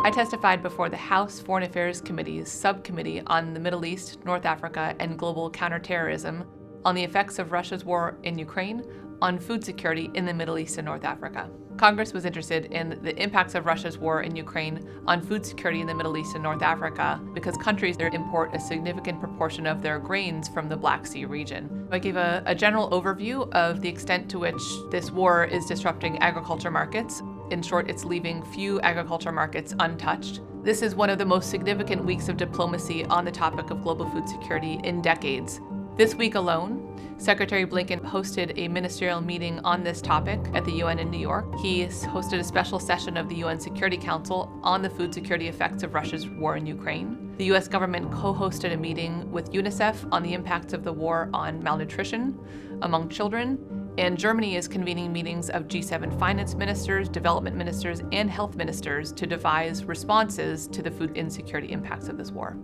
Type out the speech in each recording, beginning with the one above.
I testified before the House Foreign Affairs Committee's Subcommittee on the Middle East, North Africa, and Global Counterterrorism on the effects of Russia's war in Ukraine on food security in the Middle East and North Africa. Congress was interested in the impacts of Russia's war in Ukraine on food security in the Middle East and North Africa because countries there import a significant proportion of their grains from the Black Sea region. I gave a general overview of the extent to which this war is disrupting agriculture markets. In short, it's leaving few agriculture markets untouched. This is one of the most significant weeks of diplomacy on the topic of global food security in decades. This week alone, Secretary Blinken hosted a ministerial meeting on this topic at the UN in New York. He hosted a special session of the UN Security Council on the food security effects of Russia's war in Ukraine. The US government co-hosted a meeting with UNICEF on the impacts of the war on malnutrition among children. And Germany is convening meetings of G7 finance ministers, development ministers, and health ministers to devise responses to the food insecurity impacts of this war.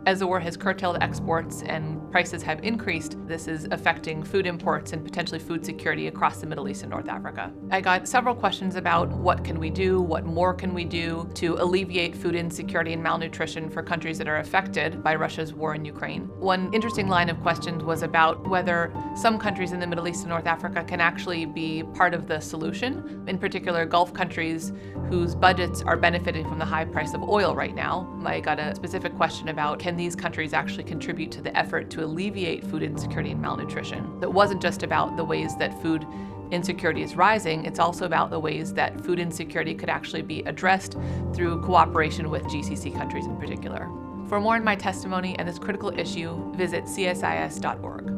As the war has curtailed exports and prices have increased, this is affecting food imports and potentially food security across the Middle East and North Africa. I got several questions about what can we do, what more can we do to alleviate food insecurity and malnutrition for countries that are affected by Russia's war in Ukraine. One interesting line of questions was about whether some countries in the Middle East and North Africa can actually be part of the solution, in particular Gulf countries whose budgets are benefiting from the high price of oil right now. I got a specific question about can these countries actually contribute to the effort to alleviate food insecurity and malnutrition. It wasn't just about the ways that food insecurity is rising, it's also about the ways that food insecurity could actually be addressed through cooperation with GCC countries in particular. For more on my testimony and this critical issue, visit csis.org.